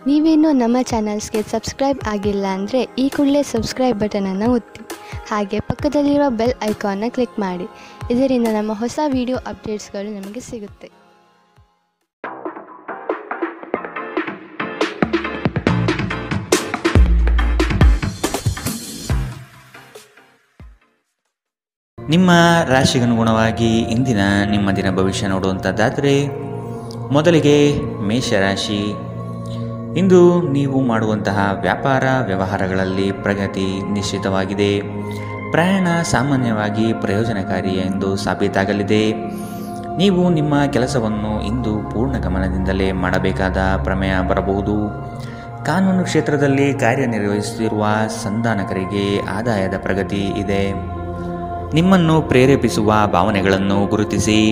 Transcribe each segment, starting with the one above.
ನೀವೇನೂ ನಮ್ಮ ಚಾನಲ್ಸ್ಗೆ ಸಬ್ಸ್ಕ್ರೈಬ್ ಆಗಿಲ್ಲ ಅಂದರೆ ಈ ಕೂಡಲೇ ಸಬ್ಸ್ಕ್ರೈಬ್ ಬಟನನ್ನು ಒತ್ತಿ. ಹಾಗೆ ಪಕ್ಕದಲ್ಲಿರುವ ಬೆಲ್ ಐಕಾನ್ನ ಕ್ಲಿಕ್ ಮಾಡಿ. ಇದರಿಂದ ನಮ್ಮ ಹೊಸ ವಿಡಿಯೋ ಅಪ್ಡೇಟ್ಸ್ಗಳು ನಿಮಗೆ ಸಿಗುತ್ತೆ. ನಿಮ್ಮ ರಾಶಿಗನುಗುಣವಾಗಿ ಇಂದಿನ ನಿಮ್ಮ ದಿನ ಭವಿಷ್ಯ ನೋಡುವಂಥದ್ದಾದರೆ, ಮೊದಲಿಗೆ ಮೇಷರಾಶಿ. ಇಂದು ನೀವು ಮಾಡುವಂತಹ ವ್ಯಾಪಾರ ವ್ಯವಹಾರಗಳಲ್ಲಿ ಪ್ರಗತಿ ನಿಶ್ಚಿತವಾಗಿದೆ. ಪ್ರಯಾಣ ಸಾಮಾನ್ಯವಾಗಿ ಪ್ರಯೋಜನಕಾರಿ ಎಂದು ಸಾಬೀತಾಗಲಿದೆ. ನೀವು ನಿಮ್ಮ ಕೆಲಸವನ್ನು ಇಂದು ಪೂರ್ಣ ಗಮನದಿಂದಲೇ ಮಾಡಬೇಕಾದ ಪ್ರಮೇಯ ಬರಬಹುದು. ಕಾನೂನು ಕ್ಷೇತ್ರದಲ್ಲಿ ಕಾರ್ಯನಿರ್ವಹಿಸುತ್ತಿರುವ ಸಂಧಾನಕರಿಗೆ ಆದಾಯದ ಪ್ರಗತಿ ಇದೆ. ನಿಮ್ಮನ್ನು ಪ್ರೇರೇಪಿಸುವ ಭಾವನೆಗಳನ್ನು ಗುರುತಿಸಿ.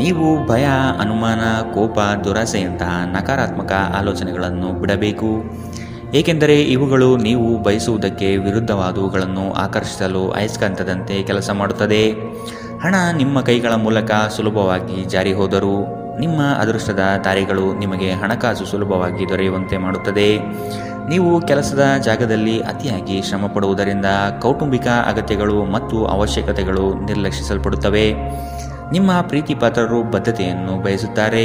ನೀವು ಭಯ, ಅನುಮಾನ, ಕೋಪ, ದುರಾಸೆಯಂತಹ ನಕಾರಾತ್ಮಕ ಆಲೋಚನೆಗಳನ್ನು ಬಿಡಬೇಕು. ಏಕೆಂದರೆ ಇವುಗಳು ನೀವು ಬಯಸುವುದಕ್ಕೆ ವಿರುದ್ಧವಾದವುಗಳನ್ನು ಆಕರ್ಷಿಸಲು ಅಯಸ್ಕಾಂತದಂತೆ ಕೆಲಸ ಮಾಡುತ್ತದೆ. ಹಣ ನಿಮ್ಮ ಕೈಗಳ ಮೂಲಕ ಸುಲಭವಾಗಿ ಜಾರಿ ಹೋದರೂ ನಿಮ್ಮ ಅದೃಷ್ಟದ ತಾರೆಗಳು ನಿಮಗೆ ಹಣಕಾಸು ಸುಲಭವಾಗಿ ದೊರೆಯುವಂತೆ ಮಾಡುತ್ತದೆ. ನೀವು ಕೆಲಸದ ಜಾಗದಲ್ಲಿ ಅತಿಯಾಗಿ ಶ್ರಮ ಪಡುವುದರಿಂದ ಕೌಟುಂಬಿಕ ಅಗತ್ಯಗಳು ಮತ್ತು ಅವಶ್ಯಕತೆಗಳು ನಿರ್ಲಕ್ಷಿಸಲ್ಪಡುತ್ತವೆ. ನಿಮ್ಮ ಪ್ರೀತಿ ಪಾತ್ರರು ಬದ್ಧತೆಯನ್ನು ಬಯಸುತ್ತಾರೆ.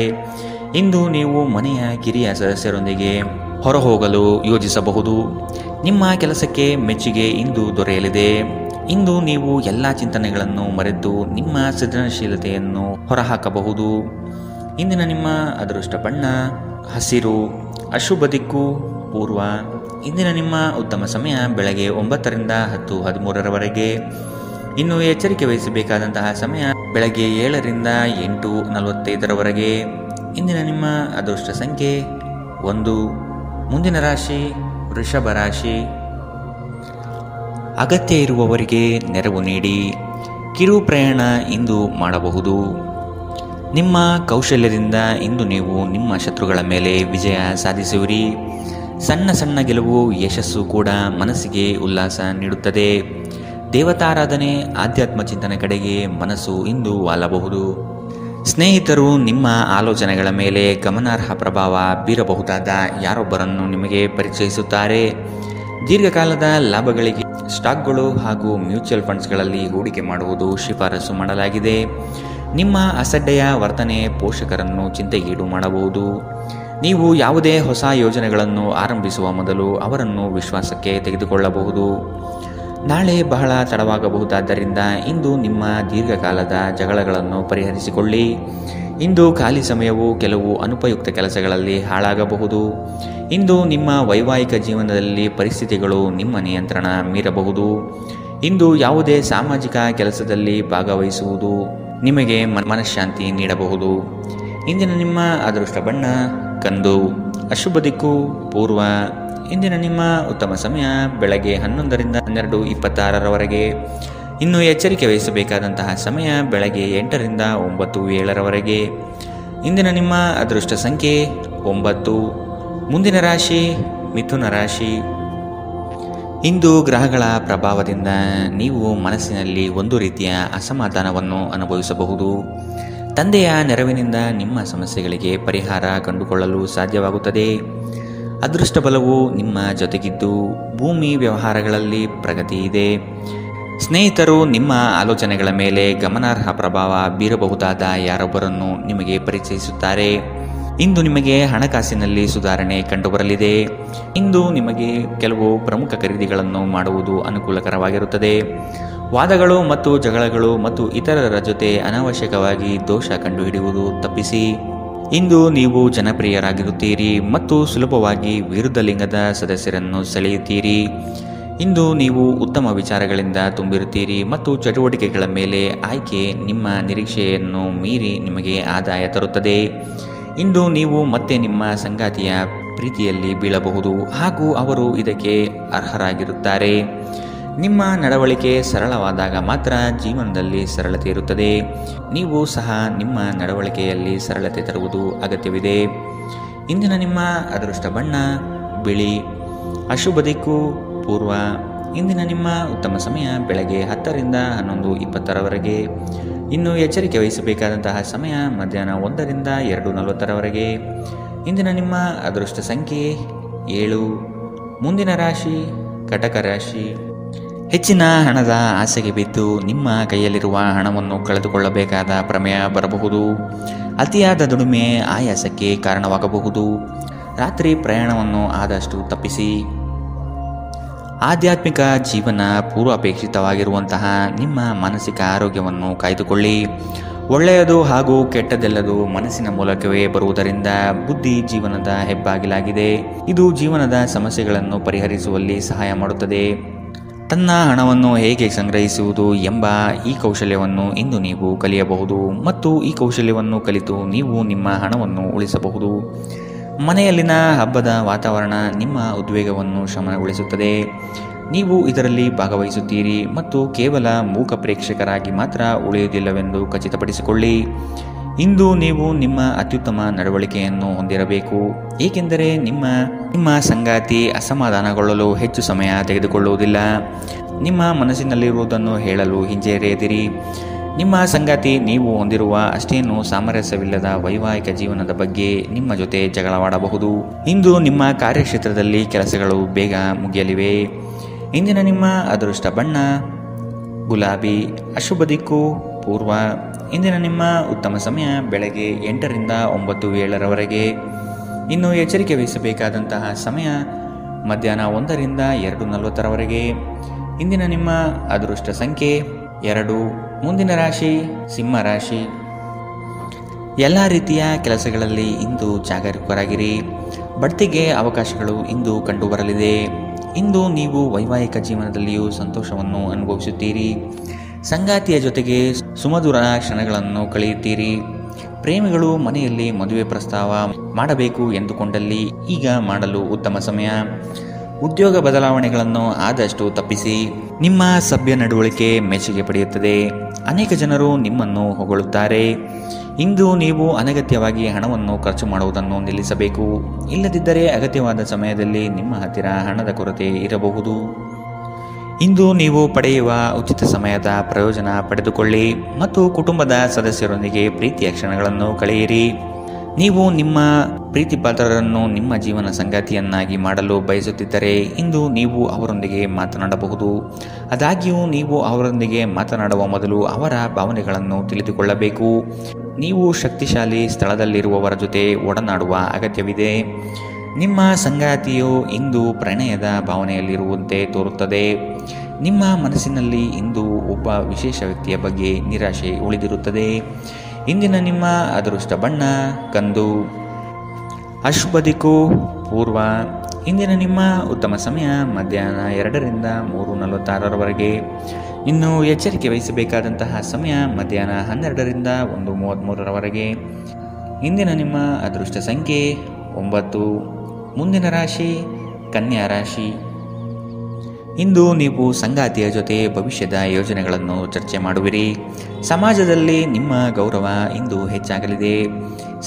ಇಂದು ನೀವು ಮನೆಯ ಕಿರಿಯ ಸದಸ್ಯರೊಂದಿಗೆ ಹೊರಹೋಗಲು ಯೋಜಿಸಬಹುದು. ನಿಮ್ಮ ಕೆಲಸಕ್ಕೆ ಮೆಚ್ಚುಗೆ ಇಂದು ದೊರೆಯಲಿದೆ. ಇಂದು ನೀವು ಎಲ್ಲ ಚಿಂತನೆಗಳನ್ನು ಮರೆತು ನಿಮ್ಮ ಸೃಜನಶೀಲತೆಯನ್ನು ಹೊರಹಾಕಬಹುದು. ಇಂದಿನ ನಿಮ್ಮ ಅದೃಷ್ಟ ಬಣ್ಣ ಹಸಿರು. ಅಶುಭ ದಿಕ್ಕು ಪೂರ್ವ. ಇಂದಿನ ನಿಮ್ಮ ಉತ್ತಮ ಸಮಯ ಬೆಳಗ್ಗೆ 9ರಿಂದ 10:13ರವರೆಗೆ. ಇನ್ನು ಎಚ್ಚರಿಕೆ ವಹಿಸಬೇಕಾದಂತಹ ಸಮಯ ಬೆಳಗ್ಗೆ 7ರಿಂದ 8:45ರವರೆಗೆ. ಇಂದಿನ ನಿಮ್ಮ ಅದೃಷ್ಟ ಸಂಖ್ಯೆ 1. ಮುಂದಿನ ರಾಶಿ ವೃಷಭ ರಾಶಿ. ಅಗತ್ಯ ಇರುವವರಿಗೆ ನೆರವು ನೀಡಿ. ಕಿರು ಪ್ರಯಾಣ ಇಂದು ಮಾಡಬಹುದು. ನಿಮ್ಮ ಕೌಶಲ್ಯದಿಂದ ಇಂದು ನೀವು ನಿಮ್ಮ ಶತ್ರುಗಳ ಮೇಲೆ ವಿಜಯ ಸಾಧಿಸುವಿರಿ. ಸಣ್ಣ ಸಣ್ಣ ಗೆಲುವು, ಯಶಸ್ಸು ಕೂಡ ಮನಸ್ಸಿಗೆ ಉಲ್ಲಾಸ ನೀಡುತ್ತದೆ. ದೇವತಾರಾಧನೆ, ಆಧ್ಯಾತ್ಮ ಚಿಂತನೆ ಕಡೆಗೆ ಮನಸ್ಸು ಇಂದು ವಾಲಬಹುದು. ಸ್ನೇಹಿತರು ನಿಮ್ಮ ಆಲೋಚನೆಗಳ ಮೇಲೆ ಗಮನಾರ್ಹ ಪ್ರಭಾವ ಬೀರಬಹುದಾದ ಯಾರೊಬ್ಬರನ್ನು ನಿಮಗೆ ಪರಿಚಯಿಸುತ್ತಾರೆ. ದೀರ್ಘಕಾಲದ ಲಾಭಗಳಿಗೆ ಸ್ಟಾಕ್ಗಳು ಹಾಗೂ ಮ್ಯೂಚುವಲ್ ಫಂಡ್ಸ್ಗಳಲ್ಲಿ ಹೂಡಿಕೆ ಮಾಡುವುದು ಶಿಫಾರಸು ಮಾಡಲಾಗಿದೆ. ನಿಮ್ಮ ಅಸಡ್ಡೆಯ ವರ್ತನೆ ಪೋಷಕರನ್ನು ಚಿಂತೆಗೀಡು ಮಾಡಬಹುದು. ನೀವು ಯಾವುದೇ ಹೊಸ ಯೋಜನೆಗಳನ್ನು ಆರಂಭಿಸುವ ಮೊದಲು ಅವರನ್ನು ವಿಶ್ವಾಸಕ್ಕೆ ತೆಗೆದುಕೊಳ್ಳಬಹುದು. ನಾಳೆ ಬಹಳ ತಡವಾಗಬಹುದಾದ್ದರಿಂದ ಇಂದು ನಿಮ್ಮ ದೀರ್ಘಕಾಲದ ಜಗಳಗಳನ್ನು ಪರಿಹರಿಸಿಕೊಳ್ಳಿ. ಇಂದು ಖಾಲಿ ಸಮಯವು ಕೆಲವು ಅನುಪಯುಕ್ತ ಕೆಲಸಗಳಲ್ಲಿ ಹಾಳಾಗಬಹುದು. ಇಂದು ನಿಮ್ಮ ವೈವಾಹಿಕ ಜೀವನದಲ್ಲಿ ಪರಿಸ್ಥಿತಿಗಳು ನಿಮ್ಮ ನಿಯಂತ್ರಣ ಮೀರಬಹುದು. ಇಂದು ಯಾವುದೇ ಸಾಮಾಜಿಕ ಕೆಲಸದಲ್ಲಿ ಭಾಗವಹಿಸುವುದು ನಿಮಗೆ ಮನಃಶಾಂತಿ ನೀಡಬಹುದು. ಇಂದಿನ ನಿಮ್ಮ ಅದೃಷ್ಟ ಬಣ್ಣ ಕಂದು. ಅಶುಭ ದಿಕ್ಕು ಪೂರ್ವ. ಇಂದಿನ ನಿಮ್ಮ ಉತ್ತಮ ಸಮಯ ಬೆಳಗ್ಗೆ 11ರಿಂದ 12:26ರವರೆಗೆ. ಇನ್ನು ಎಚ್ಚರಿಕೆ ವಹಿಸಬೇಕಾದಂತಹ ಸಮಯ ಬೆಳಗ್ಗೆ 8ರಿಂದ 9:07ರವರೆಗೆ. ಇಂದಿನ ನಿಮ್ಮ ಅದೃಷ್ಟ ಸಂಖ್ಯೆ 9. ಮುಂದಿನ ರಾಶಿ ಮಿಥುನ ರಾಶಿ. ಇಂದು ಗ್ರಹಗಳ ಪ್ರಭಾವದಿಂದ ನೀವು ಮನಸ್ಸಿನಲ್ಲಿ ಒಂದು ರೀತಿಯ ಅಸಮಾಧಾನವನ್ನು ಅನುಭವಿಸಬಹುದು. ತಂದೆಯ ನೆರವಿನಿಂದ ನಿಮ್ಮ ಸಮಸ್ಯೆಗಳಿಗೆ ಪರಿಹಾರ ಕಂಡುಕೊಳ್ಳಲು ಸಾಧ್ಯವಾಗುತ್ತದೆ. ಅದೃಷ್ಟ ಬಲವು ನಿಮ್ಮ ಜೊತೆಗಿದ್ದು ಭೂಮಿ ವ್ಯವಹಾರಗಳಲ್ಲಿ ಪ್ರಗತಿ ಇದೆ. ಸ್ನೇಹಿತರು ನಿಮ್ಮ ಆಲೋಚನೆಗಳ ಮೇಲೆ ಗಮನಾರ್ಹ ಪ್ರಭಾವ ಬೀರಬಹುದಾದ ಯಾರೊಬ್ಬರನ್ನು ನಿಮಗೆ ಪರಿಚಯಿಸುತ್ತಾರೆ. ಇಂದು ನಿಮಗೆ ಹಣಕಾಸಿನಲ್ಲಿ ಸುಧಾರಣೆ ಕಂಡುಬರಲಿದೆ. ಇಂದು ನಿಮಗೆ ಕೆಲವು ಪ್ರಮುಖ ಖರೀದಿಗಳನ್ನು ಮಾಡುವುದು ಅನುಕೂಲಕರವಾಗಿರುತ್ತದೆ. ವಾದಗಳು ಮತ್ತು ಜಗಳಗಳು ಮತ್ತು ಇತರರ ಜೊತೆ ಅನಾವಶ್ಯಕವಾಗಿ ದೋಷ ಕಂಡುಹಿಡಿಯುವುದು ತಪ್ಪಿಸಿ. ಇಂದು ನೀವು ಜನಪ್ರಿಯರಾಗಿರುತ್ತೀರಿ ಮತ್ತು ಸುಲಭವಾಗಿ ವಿರುದ್ಧ ಲಿಂಗದ ಸದಸ್ಯರನ್ನು ಸೆಳೆಯುತ್ತೀರಿ. ಇಂದು ನೀವು ಉತ್ತಮ ವಿಚಾರಗಳಿಂದ ತುಂಬಿರುತ್ತೀರಿ ಮತ್ತು ಚಟುವಟಿಕೆಗಳ ಮೇಲೆ ಆಯ್ಕೆ ನಿಮ್ಮ ನಿರೀಕ್ಷೆಯನ್ನು ಮೀರಿ ನಿಮಗೆ ಆದಾಯ ತರುತ್ತದೆ. ಇಂದು ನೀವು ಮತ್ತೆ ನಿಮ್ಮ ಸಂಗಾತಿಯ ಪ್ರೀತಿಯಲ್ಲಿ ಬೀಳಬಹುದು ಹಾಗೂ ಅವರು ಇದಕ್ಕೆ ಅರ್ಹರಾಗಿರುತ್ತಾರೆ. ನಿಮ್ಮ ನಡವಳಿಕೆ ಸರಳವಾದಾಗ ಮಾತ್ರ ಜೀವನದಲ್ಲಿ ಸರಳತೆ ಇರುತ್ತದೆ. ನೀವು ಸಹ ನಿಮ್ಮ ನಡವಳಿಕೆಯಲ್ಲಿ ಸರಳತೆ ತರುವುದು ಅಗತ್ಯವಿದೆ. ಇಂದಿನ ನಿಮ್ಮ ಅದೃಷ್ಟ ಬಣ್ಣ ಬಿಳಿ. ಅಶುಭ ದಿಕ್ಕು ಪೂರ್ವ. ಇಂದಿನ ನಿಮ್ಮ ಉತ್ತಮ ಸಮಯ ಬೆಳಗ್ಗೆ 10ರಿಂದ 11:20ರವರೆಗೆ. ಇನ್ನು ಎಚ್ಚರಿಕೆ ವಹಿಸಬೇಕಾದಂತಹ ಸಮಯ ಮಧ್ಯಾಹ್ನ 1ರಿಂದ 2:40ರವರೆಗೆ. ಇಂದಿನ ನಿಮ್ಮ ಅದೃಷ್ಟ ಸಂಖ್ಯೆ 7. ಮುಂದಿನ ರಾಶಿ ಕಟಕ ರಾಶಿ. ಹೆಚ್ಚಿನ ಹಣದ ಆಸೆಗೆ ಬಿದ್ದು ನಿಮ್ಮ ಕೈಯಲ್ಲಿರುವ ಹಣವನ್ನು ಕಳೆದುಕೊಳ್ಳಬೇಕಾದ ಪ್ರಮೇಯ ಬರಬಹುದು. ಅತಿಯಾದ ದುಡಿಮೆ ಆಯಾಸಕ್ಕೆ ಕಾರಣವಾಗಬಹುದು. ರಾತ್ರಿ ಪ್ರಯಾಣವನ್ನು ಆದಷ್ಟು ತಪ್ಪಿಸಿ. ಆಧ್ಯಾತ್ಮಿಕ ಜೀವನ ಪೂರ್ವಾಪೇಕ್ಷಿತವಾಗಿರುವಂತಹ ನಿಮ್ಮ ಮಾನಸಿಕ ಆರೋಗ್ಯವನ್ನು ಕಾಯ್ದುಕೊಳ್ಳಿ. ಒಳ್ಳೆಯದು ಹಾಗೂ ಕೆಟ್ಟದೆಲ್ಲದು ಮನಸ್ಸಿನ ಮೂಲಕವೇ ಬರುವುದರಿಂದ ಬುದ್ಧಿ ಜೀವನದ ಹೆಬ್ಬಾಗಿಲಾಗಿದೆ. ಇದು ಜೀವನದ ಸಮಸ್ಯೆಗಳನ್ನು ಪರಿಹರಿಸುವಲ್ಲಿ ಸಹಾಯ ಮಾಡುತ್ತದೆ. ತನ್ನ ಹಣವನ್ನು ಹೇಗೆ ಸಂಗ್ರಹಿಸುವುದು ಎಂಬ ಈ ಕೌಶಲ್ಯವನ್ನು ಇಂದು ನೀವು ಕಲಿಯಬಹುದು ಮತ್ತು ಈ ಕೌಶಲ್ಯವನ್ನು ಕಲಿತು ನೀವು ನಿಮ್ಮ ಹಣವನ್ನು ಉಳಿಸಬಹುದು. ಮನೆಯಲ್ಲಿನ ಹಬ್ಬದ ವಾತಾವರಣ ನಿಮ್ಮ ಉದ್ವೇಗವನ್ನು ಶಮನಗೊಳಿಸುತ್ತದೆ. ನೀವು ಇದರಲ್ಲಿ ಭಾಗವಹಿಸುತ್ತೀರಿ ಮತ್ತು ಕೇವಲ ಮೂಕ ಪ್ರೇಕ್ಷಕರಾಗಿ ಮಾತ್ರ ಉಳಿಯುವುದಿಲ್ಲವೆಂದು ಖಚಿತಪಡಿಸಿಕೊಳ್ಳಿ. ಇಂದು ನೀವು ನಿಮ್ಮ ಅತ್ಯುತ್ತಮ ನಡವಳಿಕೆಯನ್ನು ಹೊಂದಿರಬೇಕು, ಏಕೆಂದರೆ ನಿಮ್ಮ ಸಂಗಾತಿ ಅಸಮಾಧಾನಗೊಳ್ಳಲು ಹೆಚ್ಚು ಸಮಯ ತೆಗೆದುಕೊಳ್ಳುವುದಿಲ್ಲ. ನಿಮ್ಮ ಮನಸ್ಸಿನಲ್ಲಿರುವುದನ್ನು ಹೇಳಲು ಹಿಂಜರಿಯದಿರಿ. ನಿಮ್ಮ ಸಂಗಾತಿ ನೀವು ಹೊಂದಿರುವ ಅಷ್ಟೇನೂ ಸಾಮರಸ್ಯವಿಲ್ಲದ ವೈವಾಹಿಕ ಜೀವನದ ಬಗ್ಗೆ ನಿಮ್ಮ ಜೊತೆ ಜಗಳವಾಡಬಹುದು. ಇಂದು ನಿಮ್ಮ ಕಾರ್ಯಕ್ಷೇತ್ರದಲ್ಲಿ ಕೆಲಸಗಳು ಬೇಗ ಮುಗಿಯಲಿವೆ. ಇಂದಿನ ನಿಮ್ಮ ಅದೃಷ್ಟ ಬಣ್ಣ ಗುಲಾಬಿ. ಅಶುಭ ದಿಕ್ಕು ಪೂರ್ವ. ಇಂದಿನ ನಿಮ್ಮ ಉತ್ತಮ ಸಮಯ ಬೆಳಗ್ಗೆ 8 ರಿಂದ 9:07 ಇನ್ನು ಎಚ್ಚರಿಕೆ ವಹಿಸಬೇಕಾದಂತಹ ಸಮಯ ಮಧ್ಯಾಹ್ನ 1 ರಿಂದ 2:40 ಇಂದಿನ ನಿಮ್ಮ ಅದೃಷ್ಟ ಸಂಖ್ಯೆ 2. ಮುಂದಿನ ರಾಶಿ ಸಿಂಹ ರಾಶಿ. ಎಲ್ಲ ರೀತಿಯ ಕೆಲಸಗಳಲ್ಲಿ ಇಂದು ಜಾಗರೂಕರಾಗಿರಿ. ಬಡ್ತಿಗೆ ಅವಕಾಶಗಳು ಇಂದು ಕಂಡುಬರಲಿದೆ. ಇಂದು ನೀವು ವೈವಾಹಿಕ ಜೀವನದಲ್ಲಿಯೂ ಸಂತೋಷವನ್ನು ಅನುಭವಿಸುತ್ತೀರಿ. ಸಂಗಾತಿಯ ಜೊತೆಗೆ ಸುಮಧುರ ಕ್ಷಣಗಳನ್ನು ಕಳೆಯುತ್ತೀರಿ. ಪ್ರೇಮಿಗಳು ಮನೆಯಲ್ಲಿ ಮದುವೆ ಪ್ರಸ್ತಾವ ಮಾಡಬೇಕು ಎಂದುಕೊಂಡಲ್ಲಿ ಈಗ ಮಾಡಲು ಉತ್ತಮ ಸಮಯ. ಉದ್ಯೋಗ ಬದಲಾವಣೆಗಳನ್ನು ಆದಷ್ಟು ತಪ್ಪಿಸಿ. ನಿಮ್ಮ ಸಭ್ಯ ನಡವಳಿಕೆ ಮೆಚ್ಚುಗೆ ಪಡೆಯುತ್ತದೆ. ಅನೇಕ ಜನರು ನಿಮ್ಮನ್ನು ಹೊಗಳುತ್ತಾರೆ. ಇಂದು ನೀವು ಅನಗತ್ಯವಾಗಿ ಹಣವನ್ನು ಖರ್ಚು ಮಾಡುವುದನ್ನು ನಿಲ್ಲಿಸಬೇಕು. ಇಲ್ಲದಿದ್ದರೆ ಅಗತ್ಯವಾದ ಸಮಯದಲ್ಲಿ ನಿಮ್ಮ ಹತ್ತಿರ ಹಣದ ಕೊರತೆ ಇರಬಹುದು. ಇಂದು ನೀವು ಪಡೆಯುವ ಉಚಿತ ಸಮಯದ ಪ್ರಯೋಜನ ಪಡೆದುಕೊಳ್ಳಿ ಮತ್ತು ಕುಟುಂಬದ ಸದಸ್ಯರೊಂದಿಗೆ ಪ್ರೀತಿಯ ಕ್ಷಣಗಳನ್ನು ಕಳೆಯಿರಿ. ನೀವು ನಿಮ್ಮ ಪ್ರೀತಿಪಾತ್ರರನ್ನು ನಿಮ್ಮ ಜೀವನ ಸಂಗಾತಿಯನ್ನಾಗಿ ಮಾಡಲು ಬಯಸುತ್ತಿದ್ದರೆ ಇಂದು ನೀವು ಅವರೊಂದಿಗೆ ಮಾತನಾಡಬಹುದು. ಆದಾಗ್ಯೂ ನೀವು ಅವರೊಂದಿಗೆ ಮಾತನಾಡುವ ಮೊದಲು ಅವರ ಭಾವನೆಗಳನ್ನು ತಿಳಿದುಕೊಳ್ಳಬೇಕು. ನೀವು ಶಕ್ತಿಶಾಲಿ ಸ್ಥಳದಲ್ಲಿರುವವರ ಜೊತೆ ಒಡನಾಡುವ ಅಗತ್ಯವಿದೆ. ನಿಮ್ಮ ಸಂಗಾತಿಯು ಇಂದು ಪ್ರಣಯದ ಭಾವನೆಯಲ್ಲಿರುವಂತೆ ತೋರುತ್ತದೆ. ನಿಮ್ಮ ಮನಸ್ಸಿನಲ್ಲಿ ಇಂದು ಒಬ್ಬ ವಿಶೇಷ ವ್ಯಕ್ತಿಯ ಬಗ್ಗೆ ನಿರಾಶೆ ಉಳಿದಿರುತ್ತದೆ. ಇಂದಿನ ನಿಮ್ಮ ಅದೃಷ್ಟ ಬಣ್ಣ ಕಂದು. ಅಶುಭ ದಿಕ್ಕು ಪೂರ್ವ. ಇಂದಿನ ನಿಮ್ಮ ಉತ್ತಮ ಸಮಯ ಮಧ್ಯಾಹ್ನ 2 ರಿಂದ 3:46 ಇನ್ನು ಎಚ್ಚರಿಕೆ ವಹಿಸಬೇಕಾದಂತಹ ಸಮಯ ಮಧ್ಯಾಹ್ನ 12 ರಿಂದ 1:33 ಇಂದಿನ ನಿಮ್ಮ ಅದೃಷ್ಟ ಸಂಖ್ಯೆ 9. ಮುಂದಿನ ರಾಶಿ ಕನ್ಯಾ ರಾಶಿ. ಇಂದು ನೀವು ಸಂಗಾತಿಯ ಜೊತೆ ಭವಿಷ್ಯದ ಯೋಜನೆಗಳನ್ನು ಚರ್ಚೆ ಮಾಡುವಿರಿ. ಸಮಾಜದಲ್ಲಿ ನಿಮ್ಮ ಗೌರವ ಇಂದು ಹೆಚ್ಚಾಗಲಿದೆ.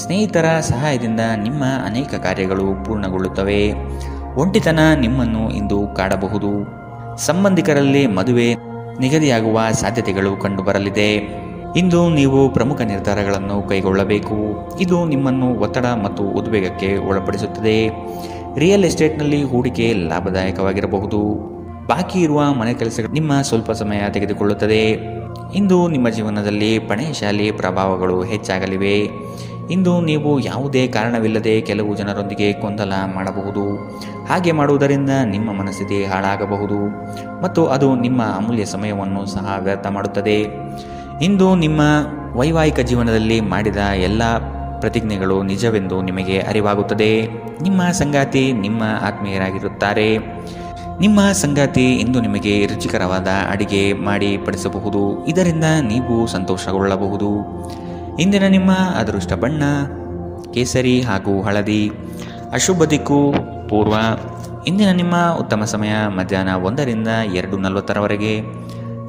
ಸ್ನೇಹಿತರ ಸಹಾಯದಿಂದ ನಿಮ್ಮ ಅನೇಕ ಕಾರ್ಯಗಳು ಪೂರ್ಣಗೊಳ್ಳುತ್ತವೆ. ಒಂಟಿತನ ನಿಮ್ಮನ್ನು ಇಂದು ಕಾಡಬಹುದು. ಸಂಬಂಧಿಕರಲ್ಲಿ ಮದುವೆ ನಿಗದಿಯಾಗುವ ಸಾಧ್ಯತೆಗಳು ಕಂಡುಬರಲಿದೆ. ಇಂದು ನೀವು ಪ್ರಮುಖ ನಿರ್ಧಾರಗಳನ್ನು ಕೈಗೊಳ್ಳಬೇಕು. ಇದು ನಿಮ್ಮನ್ನು ಒತ್ತಡ ಮತ್ತು ಉದ್ವೇಗಕ್ಕೆ ಒಳಪಡಿಸುತ್ತದೆ. ರಿಯಲ್ ಎಸ್ಟೇಟ್ನಲ್ಲಿ ಹೂಡಿಕೆ ಲಾಭದಾಯಕವಾಗಿರಬಹುದು. ಬಾಕಿ ಇರುವ ಮನೆ ಕೆಲಸಗಳು ನಿಮ್ಮ ಸ್ವಲ್ಪ ಸಮಯ ತೆಗೆದುಕೊಳ್ಳುತ್ತದೆ. ಇಂದು ನಿಮ್ಮ ಜೀವನದಲ್ಲಿ ಪಣೆಶಾಲಿ ಪ್ರಭಾವಗಳು ಹೆಚ್ಚಾಗಲಿವೆ. ಇಂದು ನೀವು ಯಾವುದೇ ಕಾರಣವಿಲ್ಲದೆ ಕೆಲವು ಜನರೊಂದಿಗೆ ಗೊಂದಲ ಮಾಡಬಹುದು. ಹಾಗೆ ಮಾಡುವುದರಿಂದ ನಿಮ್ಮ ಮನಸ್ಥಿತಿ ಹಾಳಾಗಬಹುದು ಮತ್ತು ಅದು ನಿಮ್ಮ ಅಮೂಲ್ಯ ಸಮಯವನ್ನು ಸಹ ವ್ಯರ್ಥ ಮಾಡುತ್ತದೆ. ಇಂದು ನಿಮ್ಮ ವೈವಾಹಿಕ ಜೀವನದಲ್ಲಿ ಮಾಡಿದ ಎಲ್ಲ ಪ್ರತಿಜ್ಞೆಗಳು ನಿಜವೆಂದು ನಿಮಗೆ ಅರಿವಾಗುತ್ತದೆ. ನಿಮ್ಮ ಸಂಗಾತಿ ನಿಮ್ಮ ಆತ್ಮೀಯರಾಗಿರುತ್ತಾರೆ. ನಿಮ್ಮ ಸಂಗಾತಿ ಇಂದು ನಿಮಗೆ ರುಚಿಕರವಾದ ಅಡಿಗೆ ಮಾಡಿ ಪಡಿಸಬಹುದು. ಇದರಿಂದ ನೀವು ಸಂತೋಷಗೊಳ್ಳಬಹುದು. ಇಂದಿನ ನಿಮ್ಮ ಅದೃಷ್ಟ ಬಣ್ಣ ಕೇಸರಿ ಹಾಗೂ ಹಳದಿ. ಅಶುಭ ದಿಕ್ಕು ಪೂರ್ವ. ಇಂದಿನ ನಿಮ್ಮ ಉತ್ತಮ ಸಮಯ ಮಧ್ಯಾಹ್ನ 1 ರಿಂದ 2:40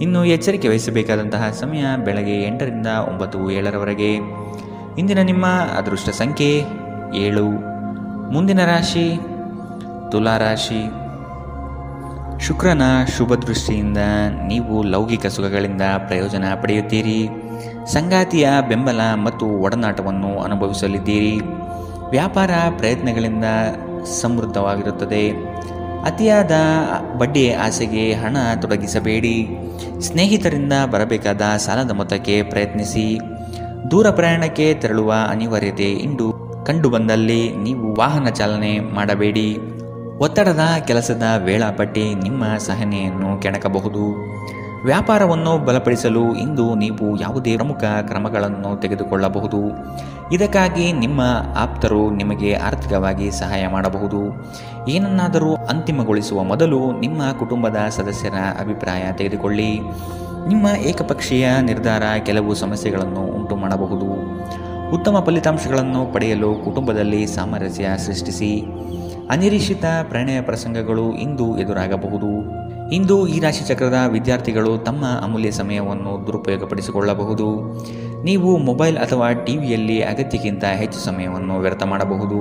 ಇನ್ನು ಎಚ್ಚರಿಕೆ ವಹಿಸಬೇಕಾದಂತಹ ಸಮಯ ಬೆಳಗ್ಗೆ 8 ರಿಂದ 9:07 ಇಂದಿನ ನಿಮ್ಮ ಅದೃಷ್ಟ ಸಂಖ್ಯೆ 7. ಮುಂದಿನ ರಾಶಿ ತುಲಾ ರಾಶಿ. ಶುಕ್ರನ ಶುಭ ದೃಷ್ಟಿಯಿಂದ ನೀವು ಲೌಕಿಕ ಸುಖಗಳಿಂದ ಪ್ರಯೋಜನ ಪಡೆಯುತ್ತೀರಿ. ಸಂಗಾತಿಯ ಬೆಂಬಲ ಮತ್ತು ಒಡನಾಟವನ್ನು ಅನುಭವಿಸಲಿದ್ದೀರಿ. ವ್ಯಾಪಾರ ಪ್ರಯತ್ನಗಳಿಂದ ಸಮೃದ್ಧವಾಗಿರುತ್ತದೆ. ಅತಿಯಾದ ಬಡ್ಡಿ ಆಸೆಗೆ ಹಣ ತೊಡಗಿಸಬೇಡಿ. ಸ್ನೇಹಿತರಿಂದ ಬರಬೇಕಾದ ಸಾಲದ ಮೊತ್ತಕ್ಕೆ ಪ್ರಯತ್ನಿಸಿ. ದೂರ ಪ್ರಯಾಣಕ್ಕೆ ತೆರಳುವ ಅನಿವಾರ್ಯತೆ ಕಂಡುಬಂದಲ್ಲಿ ನೀವು ವಾಹನ ಚಾಲನೆ ಮಾಡಬೇಡಿ. ಒತ್ತಡದ ಕೆಲಸದ ವೇಳಾಪಟ್ಟಿ ನಿಮ್ಮ ಸಹನೆಯನ್ನು ಕೆಣಕಬಹುದು. ವ್ಯಾಪಾರವನ್ನು ಬಲಪಡಿಸಲು ಇಂದು ನೀವು ಯಾವುದೇ ಪ್ರಮುಖ ಕ್ರಮಗಳನ್ನು ತೆಗೆದುಕೊಳ್ಳಬಹುದು. ಇದಕ್ಕಾಗಿ ನಿಮ್ಮ ಆಪ್ತರು ನಿಮಗೆ ಆರ್ಥಿಕವಾಗಿ ಸಹಾಯ ಮಾಡಬಹುದು. ಏನನ್ನಾದರೂ ಅಂತಿಮಗೊಳಿಸುವ ಮೊದಲು ನಿಮ್ಮ ಕುಟುಂಬದ ಸದಸ್ಯರ ಅಭಿಪ್ರಾಯ ತೆಗೆದುಕೊಳ್ಳಿ. ನಿಮ್ಮ ಏಕಪಕ್ಷೀಯ ನಿರ್ಧಾರ ಕೆಲವು ಸಮಸ್ಯೆಗಳನ್ನು ಉಂಟು ಮಾಡಬಹುದು. ಉತ್ತಮ ಫಲಿತಾಂಶಗಳನ್ನು ಪಡೆಯಲು ಕುಟುಂಬದಲ್ಲಿ ಸಾಮರಸ್ಯ ಸೃಷ್ಟಿಸಿ. ಅನಿರೀಕ್ಷಿತ ಪ್ರಣಯ ಪ್ರಸಂಗಗಳು ಇಂದು ಎದುರಾಗಬಹುದು. ಇಂದು ಈ ರಾಶಿಚಕ್ರದ ವಿದ್ಯಾರ್ಥಿಗಳು ತಮ್ಮ ಅಮೂಲ್ಯ ಸಮಯವನ್ನು ದುರುಪಯೋಗಪಡಿಸಿಕೊಳ್ಳಬಹುದು. ನೀವು ಮೊಬೈಲ್ ಅಥವಾ ಟಿವಿಯಲ್ಲಿ ಅಗತ್ಯಕ್ಕಿಂತ ಹೆಚ್ಚು ಸಮಯವನ್ನು ವ್ಯರ್ಥ ಮಾಡಬಹುದು.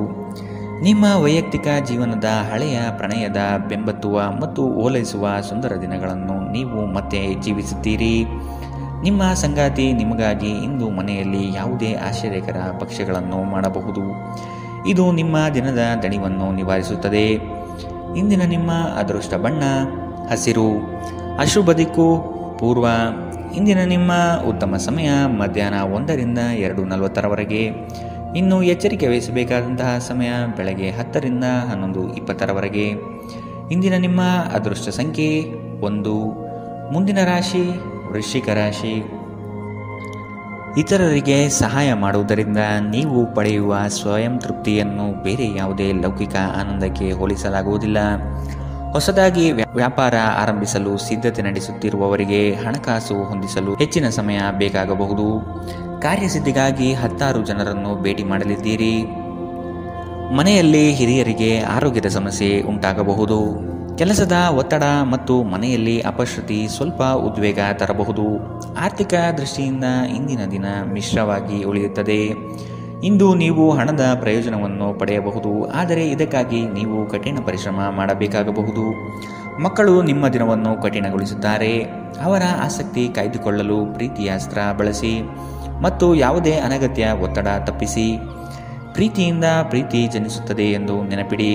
ನಿಮ್ಮ ವೈಯಕ್ತಿಕ ಜೀವನದ ಹಳೆಯ ಪ್ರಣಯದ ಬೆಂಬತ್ತುವ ಮತ್ತು ಓಲೈಸುವ ಸುಂದರ ದಿನಗಳನ್ನು ನೀವು ಮತ್ತೆ ಜೀವಿಸುತ್ತೀರಿ. ನಿಮ್ಮ ಸಂಗಾತಿ ನಿಮಗಾಗಿ ಇಂದು ಮನೆಯಲ್ಲಿ ಯಾವುದೇ ಆಶ್ಚರ್ಯಕರ ಭಕ್ಷ್ಯಗಳನ್ನು ಮಾಡಬಹುದು. ಇದು ನಿಮ್ಮ ದಿನದ ದಣಿವನ್ನು ನಿವಾರಿಸುತ್ತದೆ. ಇಂದಿನ ನಿಮ್ಮ ಅದೃಷ್ಟ ಬಣ್ಣ ಹಸಿರು. ಅಶುಭ ದಿಕ್ಕು ಪೂರ್ವ. ಇಂದಿನ ನಿಮ್ಮ ಉತ್ತಮ ಸಮಯ ಮಧ್ಯಾಹ್ನ 1ರಿಂದ 2:40ರವರೆಗೆ. ಇನ್ನು ಎಚ್ಚರಿಕೆ ವಹಿಸಬೇಕಾದಂತಹ ಸಮಯ ಬೆಳಗ್ಗೆ 10ರಿಂದ 11:20ರವರೆಗೆ. ಇಂದಿನ ನಿಮ್ಮ ಅದೃಷ್ಟ ಸಂಖ್ಯೆ 1. ಮುಂದಿನ ರಾಶಿ ವೃಶ್ಚಿಕ ರಾಶಿ. ಇತರರಿಗೆ ಸಹಾಯ ಮಾಡುವುದರಿಂದ ನೀವು ಪಡೆಯುವ ಸ್ವಯಂ ತೃಪ್ತಿಯನ್ನು ಬೇರೆ ಯಾವುದೇ ಲೌಕಿಕ ಆನಂದಕ್ಕೆ ಹೋಲಿಸಲಾಗುವುದಿಲ್ಲ. ಹೊಸದಾಗಿ ವ್ಯಾಪಾರ ಆರಂಭಿಸಲು ಸಿದ್ಧತೆ ನಡೆಸುತ್ತಿರುವವರಿಗೆ ಹಣಕಾಸು ಹೊಂದಿಸಲು ಹೆಚ್ಚಿನ ಸಮಯ ಬೇಕಾಗಬಹುದು. ಕಾರ್ಯಸಿದ್ಧಿಗಾಗಿ 10 ಜನರನ್ನು ಭೇಟಿ ಮಾಡಲಿದ್ದೀರಿ. ಮನೆಯಲ್ಲಿ ಹಿರಿಯರಿಗೆ ಆರೋಗ್ಯದ ಸಮಸ್ಯೆ ಉಂಟಾಗಬಹುದು. ಕೆಲಸದ ಒತ್ತಡ ಮತ್ತು ಮನೆಯಲ್ಲಿ ಅಪಶ್ರುತಿ ಸ್ವಲ್ಪ ಉದ್ವೇಗ ತರಬಹುದು. ಆರ್ಥಿಕ ದೃಷ್ಟಿಯಿಂದ ಇಂದಿನ ದಿನ ಮಿಶ್ರವಾಗಿ ಉಳಿಯುತ್ತದೆ. ಇಂದು ನೀವು ಹಣದ ಪ್ರಯೋಜನವನ್ನು ಪಡೆಯಬಹುದು, ಆದರೆ ಇದಕ್ಕಾಗಿ ನೀವು ಕಠಿಣ ಪರಿಶ್ರಮ ಮಾಡಬೇಕಾಗಬಹುದು. ಮಕ್ಕಳು ನಿಮ್ಮ ದಿನವನ್ನು ಕಠಿಣಗೊಳಿಸುತ್ತಾರೆ. ಅವರ ಆಸಕ್ತಿ ಕಾಯ್ದುಕೊಳ್ಳಲು ಪ್ರೀತಿಯ ಅಸ್ತ್ರ ಬಳಸಿ ಮತ್ತು ಯಾವುದೇ ಅನಗತ್ಯ ಒತ್ತಡ ತಪ್ಪಿಸಿ. ಪ್ರೀತಿಯಿಂದ ಪ್ರೀತಿ ಜನಿಸುತ್ತದೆ ಎಂದು ನೆನಪಿಡಿ.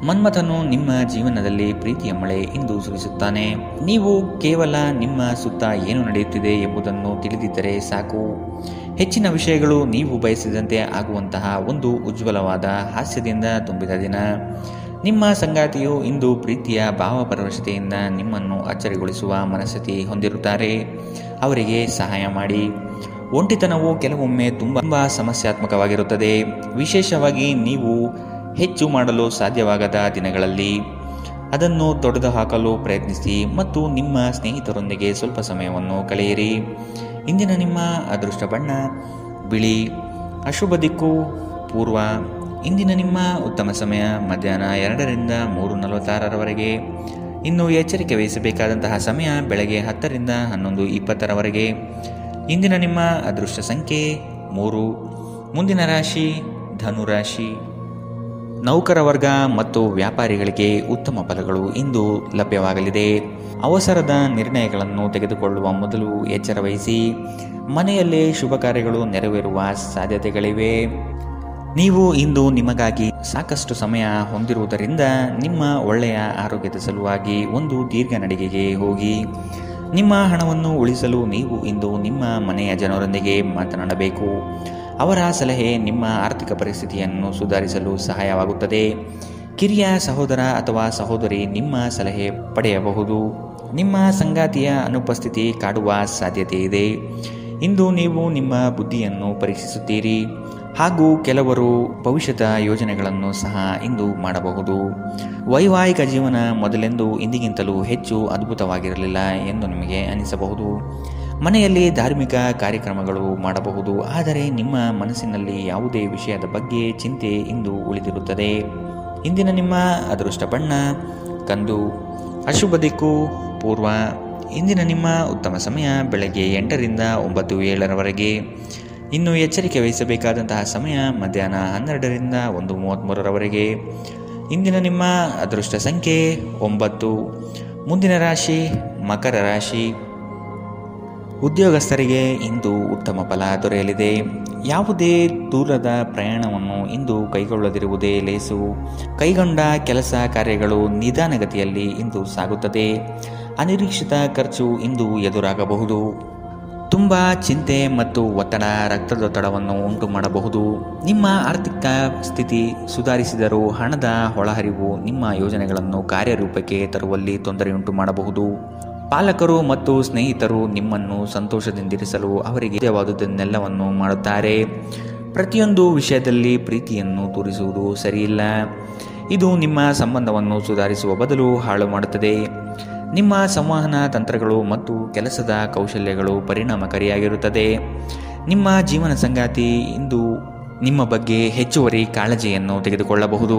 ಮನ್ಮಥನು ನಿಮ್ಮ ಜೀವನದಲ್ಲಿ ಪ್ರೀತಿಯ ಮಳೆ ಇಂದು ಸುರಿಸುತ್ತಾನೆ. ನೀವು ಕೇವಲ ನಿಮ್ಮ ಸುತ್ತ ಏನು ನಡೆಯುತ್ತಿದೆ ಎಂಬುದನ್ನು ತಿಳಿದಿದ್ದರೆ ಸಾಕು. ಹೆಚ್ಚಿನ ವಿಷಯಗಳು ನೀವು ಬಯಸಿದಂತೆ ಆಗುವಂತಹ ಒಂದು ಉಜ್ವಲವಾದ ಹಾಸ್ಯದಿಂದ ತುಂಬಿದ ದಿನ. ನಿಮ್ಮ ಸಂಗಾತಿಯು ಇಂದು ಪ್ರೀತಿಯ ಭಾವಪರವಶತೆಯಿಂದ ನಿಮ್ಮನ್ನು ಅಚ್ಚರಿಗೊಳಿಸುವ ಮನಸ್ಥಿತಿ ಹೊಂದಿರುತ್ತಾರೆ. ಅವರಿಗೆ ಸಹಾಯ ಮಾಡಿ. ಒಂಟಿತನವು ಕೆಲವೊಮ್ಮೆ ತುಂಬ ಸಮಸ್ಯಾತ್ಮಕವಾಗಿರುತ್ತದೆ, ವಿಶೇಷವಾಗಿ ನೀವು ಹೆಚ್ಚು ಮಾಡಲು ಸಾಧ್ಯವಾಗದ ದಿನಗಳಲ್ಲಿ. ಅದನ್ನು ತೊಡೆದುಹಾಕಲು ಪ್ರಯತ್ನಿಸಿ ಮತ್ತು ನಿಮ್ಮ ಸ್ನೇಹಿತರೊಂದಿಗೆ ಸ್ವಲ್ಪ ಸಮಯವನ್ನು ಕಳೆಯಿರಿ. ಇಂದಿನ ನಿಮ್ಮ ಅದೃಷ್ಟ ಬಣ್ಣ ಬಿಳಿ. ಅಶುಭ ದಿಕ್ಕು ಪೂರ್ವ. ಇಂದಿನ ನಿಮ್ಮ ಉತ್ತಮ ಸಮಯ ಮಧ್ಯಾಹ್ನ 2ರಿಂದ 3:46ರವರೆಗೆ. ಇನ್ನು ಎಚ್ಚರಿಕೆ ವಹಿಸಬೇಕಾದಂತಹ ಸಮಯ ಬೆಳಗ್ಗೆ 10ರಿಂದ 11:20ರವರೆಗೆ. ಇಂದಿನ ನಿಮ್ಮ ಅದೃಷ್ಟ ಸಂಖ್ಯೆ 3. ಮುಂದಿನ ರಾಶಿ ಧನುರಾಶಿ. ನೌಕರ ವರ್ಗ ಮತ್ತು ವ್ಯಾಪಾರಿಗಳಿಗೆ ಉತ್ತಮ ಫಲಗಳು ಇಂದು ಲಭ್ಯವಾಗಲಿದೆ. ಅವಸರದ ನಿರ್ಣಯಗಳನ್ನು ತೆಗೆದುಕೊಳ್ಳುವ ಮೊದಲು ಎಚ್ಚರ ವಹಿಸಿ. ಮನೆಯಲ್ಲೇ ಶುಭ ಕಾರ್ಯಗಳು ನೆರವೇರುವ ಸಾಧ್ಯತೆಗಳಿವೆ. ನೀವು ಇಂದು ನಿಮಗಾಗಿ ಸಾಕಷ್ಟು ಸಮಯ ಹೊಂದಿರುವುದರಿಂದ ನಿಮ್ಮ ಒಳ್ಳೆಯ ಆರೋಗ್ಯದ ಸಲುವಾಗಿ ಒಂದು ದೀರ್ಘ ನಡಿಗೆಗೆ ಹೋಗಿ. ನಿಮ್ಮ ಹಣವನ್ನು ಉಳಿಸಲು ನೀವು ಇಂದು ನಿಮ್ಮ ಮನೆಯ ಜನರೊಂದಿಗೆ ಮಾತನಾಡಬೇಕು. ಅವರ ಸಲಹೆ ನಿಮ್ಮ ಆರ್ಥಿಕ ಪರಿಸ್ಥಿತಿಯನ್ನು ಸುಧಾರಿಸಲು ಸಹಾಯವಾಗುತ್ತದೆ. ಕಿರಿಯ ಸಹೋದರ ಅಥವಾ ಸಹೋದರಿ ನಿಮ್ಮ ಸಲಹೆ ಪಡೆಯಬಹುದು. ನಿಮ್ಮ ಸಂಗಾತಿಯ ಅನುಪಸ್ಥಿತಿ ಕಾಡುವ ಸಾಧ್ಯತೆ ಇದೆ. ಇಂದು ನೀವು ನಿಮ್ಮ ಬುದ್ಧಿಯನ್ನು ಪರೀಕ್ಷಿಸುತ್ತೀರಿ ಹಾಗೂ ಕೆಲವರು ಭವಿಷ್ಯದ ಯೋಜನೆಗಳನ್ನು ಸಹ ಇಂದು ಮಾಡಬಹುದು. ವೈವಾಹಿಕ ಜೀವನ ಮೊದಲೆಂದು ಇಂದಿಗಿಂತಲೂ ಹೆಚ್ಚು ಅದ್ಭುತವಾಗಿರಲಿಲ್ಲ ಎಂದು ನಿಮಗೆ ಅನಿಸಬಹುದು. ಮನೆಯಲ್ಲಿ ಧಾರ್ಮಿಕ ಕಾರ್ಯಕ್ರಮಗಳು ಮಾಡಬಹುದು, ಆದರೆ ನಿಮ್ಮ ಮನಸ್ಸಿನಲ್ಲಿ ಯಾವುದೇ ವಿಷಯದ ಬಗ್ಗೆ ಚಿಂತೆ ಇಂದು ಉಳಿದಿರುತ್ತದೆ. ಇಂದಿನ ನಿಮ್ಮ ಅದೃಷ್ಟ ಬಣ್ಣ ಕಂದು. ಅಶುಭ ದಿಕ್ಕು ಪೂರ್ವ. ಇಂದಿನ ನಿಮ್ಮ ಉತ್ತಮ ಸಮಯ ಬೆಳಗ್ಗೆ 8ರಿಂದ 9:07ರವರೆಗೆ. ಇನ್ನು ಎಚ್ಚರಿಕೆ ವಹಿಸಬೇಕಾದಂತಹ ಸಮಯ ಮಧ್ಯಾಹ್ನ 12ರಿಂದ 1:33ರವರೆಗೆ. ಇಂದಿನ ನಿಮ್ಮ ಅದೃಷ್ಟ ಸಂಖ್ಯೆ 9. ಮುಂದಿನ ರಾಶಿ ಮಕರ ರಾಶಿ. ಉದ್ಯೋಗಸ್ಥರಿಗೆ ಇಂದು ಉತ್ತಮ ಫಲ ದೊರೆಯಲಿದೆ. ಯಾವುದೇ ದೂರದ ಪ್ರಯಾಣವನ್ನು ಇಂದು ಕೈಗೊಳ್ಳದಿರುವುದೇ ಲೇಸು. ಕೈಗೊಂಡ ಕೆಲಸ ಕಾರ್ಯಗಳು ನಿಧಾನಗತಿಯಲ್ಲಿ ಇಂದು ಸಾಗುತ್ತದೆ. ಅನಿರೀಕ್ಷಿತ ಖರ್ಚು ಇಂದು ಎದುರಾಗಬಹುದು. ತುಂಬ ಚಿಂತೆ ಮತ್ತು ಒತ್ತಡ ರಕ್ತದೊತ್ತಡವನ್ನು ಉಂಟು ಮಾಡಬಹುದು. ನಿಮ್ಮ ಆರ್ಥಿಕ ಸ್ಥಿತಿ ಸುಧಾರಿಸಿದರೂ ಹಣದ ಒಳಹರಿವು ನಿಮ್ಮ ಯೋಜನೆಗಳನ್ನು ಕಾರ್ಯರೂಪಕ್ಕೆ ತರುವಲ್ಲಿ ತೊಂದರೆಯುಂಟು ಮಾಡಬಹುದು. ಪಾಲಕರು ಮತ್ತು ಸ್ನೇಹಿತರು ನಿಮ್ಮನ್ನು ಸಂತೋಷದಿಂದಿರಿಸಲು ಅವರಿಗೆ ಸಾಧ್ಯವಾದುದನ್ನೆಲ್ಲವನ್ನು ಮಾಡುತ್ತಾರೆ. ಪ್ರತಿಯೊಂದು ವಿಷಯದಲ್ಲಿ ಪ್ರೀತಿಯನ್ನು ತೋರಿಸುವುದು ಸರಿಯಿಲ್ಲ. ಇದು ನಿಮ್ಮ ಸಂಬಂಧವನ್ನು ಸುಧಾರಿಸುವ ಬದಲು ಹಾಳು ಮಾಡುತ್ತದೆ. ನಿಮ್ಮ ಸಂವಹನ ತಂತ್ರಗಳು ಮತ್ತು ಕೆಲಸದ ಕೌಶಲ್ಯಗಳು ಪರಿಣಾಮಕಾರಿಯಾಗಿರುತ್ತದೆ. ನಿಮ್ಮ ಜೀವನ ಸಂಗಾತಿ ಇಂದು ನಿಮ್ಮ ಬಗ್ಗೆ ಹೆಚ್ಚುವರಿ ಕಾಳಜಿಯನ್ನು ತೆಗೆದುಕೊಳ್ಳಬಹುದು.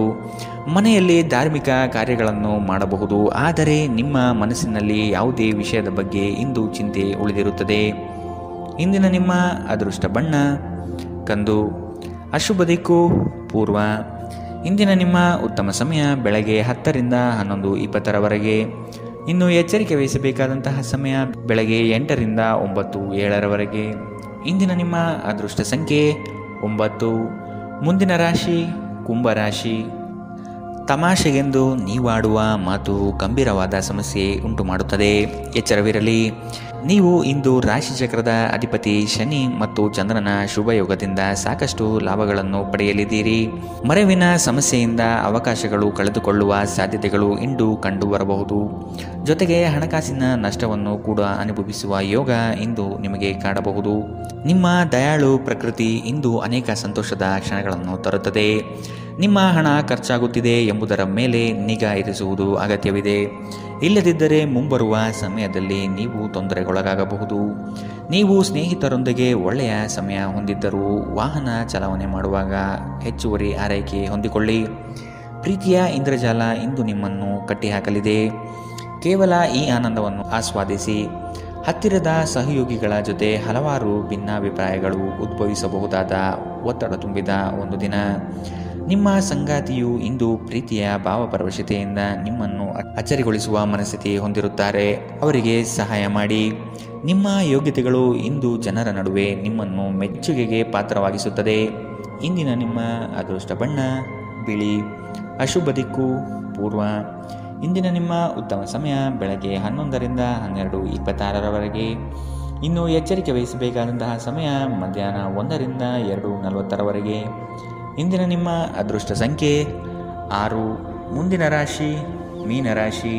ಮನೆಯಲ್ಲಿ ಧಾರ್ಮಿಕ ಕಾರ್ಯಗಳನ್ನು ಮಾಡಬಹುದು, ಆದರೆ ನಿಮ್ಮ ಮನಸ್ಸಿನಲ್ಲಿ ಯಾವುದೇ ವಿಷಯದ ಬಗ್ಗೆ ಇಂದು ಚಿಂತೆ ಉಳಿದಿರುತ್ತದೆ. ಇಂದಿನ ನಿಮ್ಮ ಅದೃಷ್ಟ ಬಣ್ಣ ಕಂದು. ಅಶುಭ ದಿಕ್ಕು ಪೂರ್ವ. ಇಂದಿನ ನಿಮ್ಮ ಉತ್ತಮ ಸಮಯ ಬೆಳಗ್ಗೆ 10 ರಿಂದ 11:20 ಇನ್ನು ಎಚ್ಚರಿಕೆ ವಹಿಸಬೇಕಾದಂತಹ ಸಮಯ ಬೆಳಗ್ಗೆ 8 ರಿಂದ 9:07 ಇಂದಿನ ನಿಮ್ಮ ಅದೃಷ್ಟ ಸಂಖ್ಯೆ 9. ಮುಂದಿನ ರಾಶಿ ಕುಂಭರಾಶಿ. ತಮಾಷೆಗೆಂದು ನೀವಾಡುವ ಮಾತು ಗಂಭೀರವಾದ ಸಮಸ್ಯೆ ಉಂಟು ಮಾಡುತ್ತದೆ. ಎಚ್ಚರವಿರಲಿ. ನೀವು ಇಂದು ರಾಶಿಚಕ್ರದ ಅಧಿಪತಿ ಶನಿ ಮತ್ತು ಚಂದ್ರನ ಶುಭಯೋಗದಿಂದ ಸಾಕಷ್ಟು ಲಾಭಗಳನ್ನು ಪಡೆಯಲಿದ್ದೀರಿ. ಮರೆವಿನ ಸಮಸ್ಯೆಯಿಂದ ಅವಕಾಶಗಳು ಕಳೆದುಕೊಳ್ಳುವ ಸಾಧ್ಯತೆಗಳು ಇಂದು ಕಂಡುಬರಬಹುದು. ಜೊತೆಗೆ ಹಣಕಾಸಿನ ನಷ್ಟವನ್ನು ಕೂಡ ಅನುಭವಿಸುವ ಯೋಗ ಇಂದು ನಿಮಗೆ ಕಾಣಬಹುದು. ನಿಮ್ಮ ದಯಾಳು ಪ್ರಕೃತಿ ಇಂದು ಅನೇಕ ಸಂತೋಷದ ಕ್ಷಣಗಳನ್ನು ತರುತ್ತದೆ. ನಿಮ್ಮ ಹಣ ಖರ್ಚಾಗುತ್ತಿದೆ ಎಂಬುದರ ಮೇಲೆ ನಿಗಾ ಇರಿಸುವುದು ಅಗತ್ಯವಿದೆ. ಇಲ್ಲದಿದ್ದರೆ ಮುಂಬರುವ ಸಮಯದಲ್ಲಿ ನೀವು ತೊಂದರೆಗೊಳಗಾಗಬಹುದು. ನೀವು ಸ್ನೇಹಿತರೊಂದಿಗೆ ಒಳ್ಳೆಯ ಸಮಯ ಹೊಂದಿದ್ದರೂ ವಾಹನ ಚಾಲನೆ ಮಾಡುವಾಗ ಹೆಚ್ಚುವರಿ ಆರೈಕೆ ಹೊಂದಿಕೊಳ್ಳಿ. ಪ್ರೀತಿಯ ಇಂದ್ರಜಾಲ ಇಂದು ನಿಮ್ಮನ್ನು ಕಟ್ಟಿಹಾಕಲಿದೆ. ಕೇವಲ ಈ ಆನಂದವನ್ನು ಆಸ್ವಾದಿಸಿ. ಹತ್ತಿರದ ಸಹಯೋಗಿಗಳ ಜೊತೆ ಹಲವಾರು ಭಿನ್ನಾಭಿಪ್ರಾಯಗಳು ಉದ್ಭವಿಸಬಹುದಾದ ಒತ್ತಡ ತುಂಬಿದ ಒಂದು ದಿನ. ನಿಮ್ಮ ಸಂಗಾತಿಯು ಇಂದು ಪ್ರೀತಿಯ ಭಾವಪರವಶತೆಯಿಂದ ನಿಮ್ಮನ್ನು ಅಚ್ಚರಿಗೊಳಿಸುವ ಮನಸ್ಥಿತಿ ಹೊಂದಿರುತ್ತಾರೆ. ಅವರಿಗೆ ಸಹಾಯ ಮಾಡಿ. ನಿಮ್ಮ ಯೋಗ್ಯತೆಗಳು ಇಂದು ಜನರ ನಡುವೆ ನಿಮ್ಮನ್ನು ಮೆಚ್ಚುಗೆಗೆ ಪಾತ್ರವಾಗಿಸುತ್ತದೆ. ಇಂದಿನ ನಿಮ್ಮ ಅದೃಷ್ಟ ಬಣ್ಣ ಬಿಳಿ. ಅಶುಭ ದಿಕ್ಕು ಪೂರ್ವ. ಇಂದಿನ ನಿಮ್ಮ ಉತ್ತಮ ಸಮಯ ಬೆಳಗ್ಗೆ 11 ರಿಂದ 12:26 ಇನ್ನು ಎಚ್ಚರಿಕೆ ವಹಿಸಬೇಕಾದಂತಹ ಸಮಯ ಮಧ್ಯಾಹ್ನ 1 ರಿಂದ 2:40 ಇಂದಿನ ನಿಮ್ಮ ಅದೃಷ್ಟ ಸಂಖ್ಯೆ 6. ಮುಂದಿನ ರಾಶಿ ಮೀನರಾಶಿ.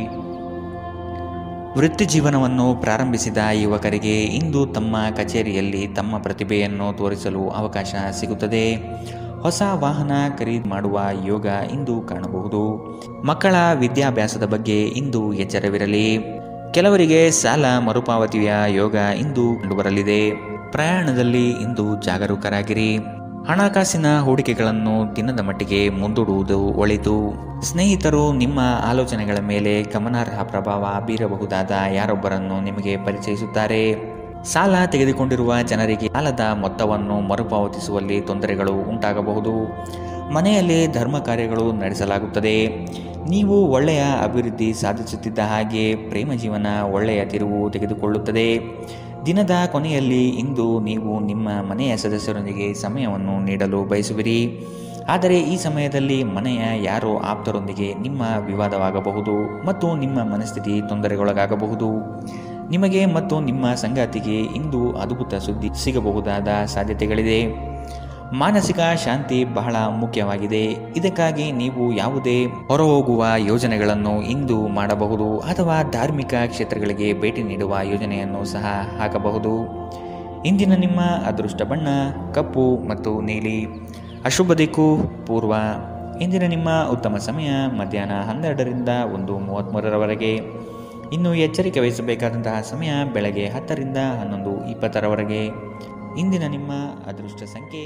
ವೃತ್ತಿ ಜೀವನವನ್ನು ಪ್ರಾರಂಭಿಸಿದ ಯುವಕರಿಗೆ ಇಂದು ತಮ್ಮ ಕಚೇರಿಯಲ್ಲಿ ತಮ್ಮ ಪ್ರತಿಭೆಯನ್ನು ತೋರಿಸಲು ಅವಕಾಶ ಸಿಗುತ್ತದೆ. ಹೊಸ ವಾಹನ ಖರೀದಿ ಮಾಡುವ ಯೋಗ ಇಂದು ಕಾಣಬಹುದು. ಮಕ್ಕಳ ವಿದ್ಯಾಭ್ಯಾಸದ ಬಗ್ಗೆ ಇಂದು ಎಚ್ಚರವಿರಲಿ. ಕೆಲವರಿಗೆ ಸಾಲ ಮರುಪಾವತಿಯ ಯೋಗ ಇಂದು ಕಂಡುಬರಲಿದೆ. ಪ್ರಯಾಣದಲ್ಲಿ ಇಂದು ಜಾಗರೂಕರಾಗಿರಿ. ಹಣಕಾಸಿನ ಹೂಡಿಕೆಗಳನ್ನು ದಿನದ ಮಟ್ಟಿಗೆ ಮುಂದೂಡುವುದು ಒಳಿತು. ಸ್ನೇಹಿತರು ನಿಮ್ಮ ಆಲೋಚನೆಗಳ ಮೇಲೆ ಗಮನಾರ್ಹ ಪ್ರಭಾವ ಬೀರಬಹುದಾದ ಯಾರೊಬ್ಬರನ್ನು ನಿಮಗೆ ಪರಿಚಯಿಸುತ್ತಾರೆ. ಸಾಲ ತೆಗೆದುಕೊಂಡಿರುವ ಜನರಿಗೆ ಸಾಲದ ಮೊತ್ತವನ್ನು ಮರುಪಾವತಿಸುವಲ್ಲಿ ತೊಂದರೆಗಳು ಉಂಟಾಗಬಹುದು. ಮನೆಯಲ್ಲಿ ಧರ್ಮ ಕಾರ್ಯಗಳು ನಡೆಸಲಾಗುತ್ತದೆ. ನೀವು ಒಳ್ಳೆಯ ಅಭಿವೃದ್ಧಿ ಸಾಧಿಸುತ್ತಿದ್ದ ಹಾಗೆ ಪ್ರೇಮ ಜೀವನ ಒಳ್ಳೆಯ ತಿರುವು ತೆಗೆದುಕೊಳ್ಳುತ್ತದೆ. ದಿನದ ಕೊನೆಯಲ್ಲಿ ಇಂದು ನೀವು ನಿಮ್ಮ ಮನೆಯ ಸದಸ್ಯರೊಂದಿಗೆ ಸಮಯವನ್ನು ನೀಡಲು ಬಯಸುವಿರಿ. ಆದರೆ ಈ ಸಮಯದಲ್ಲಿ ಮನೆಯ ಯಾರೋ ಆಪ್ತರೊಂದಿಗೆ ನಿಮ್ಮ ವಿವಾದವಾಗಬಹುದು ಮತ್ತು ನಿಮ್ಮ ಮನಸ್ಥಿತಿ ತೊಂದರೆಗೊಳಗಾಗಬಹುದು. ನಿಮಗೆ ಮತ್ತು ನಿಮ್ಮ ಸಂಗಾತಿಗೆ ಇಂದು ಅದ್ಭುತ ಸುದ್ದಿ ಸಿಗಬಹುದಾದ ಸಾಧ್ಯತೆಗಳಿದೆ. ಮಾನಸಿಕ ಶಾಂತಿ ಬಹಳ ಮುಖ್ಯವಾಗಿದೆ. ಇದಕ್ಕಾಗಿ ನೀವು ಯಾವುದೇ ಹೊರಹೋಗುವ ಯೋಜನೆಗಳನ್ನು ಇಂದು ಮಾಡಬಹುದು ಅಥವಾ ಧಾರ್ಮಿಕ ಕ್ಷೇತ್ರಗಳಿಗೆ ಭೇಟಿ ನೀಡುವ ಯೋಜನೆಯನ್ನು ಸಹ ಹಾಕಬಹುದು. ಇಂದಿನ ನಿಮ್ಮ ಅದೃಷ್ಟ ಬಣ್ಣ ಕಪ್ಪು ಮತ್ತು ನೀಲಿ. ಅಶುಭ ದಿಕ್ಕು ಪೂರ್ವ. ಇಂದಿನ ನಿಮ್ಮ ಉತ್ತಮ ಸಮಯ ಮಧ್ಯಾಹ್ನ 12 ರಿಂದ 1:33 ಇನ್ನು ಎಚ್ಚರಿಕೆ ವಹಿಸಬೇಕಾದಂತಹ ಸಮಯ ಬೆಳಗ್ಗೆ 10 ರಿಂದ 11:20 ಇಂದಿನ ನಿಮ್ಮ ಅದೃಷ್ಟ ಸಂಖ್ಯೆ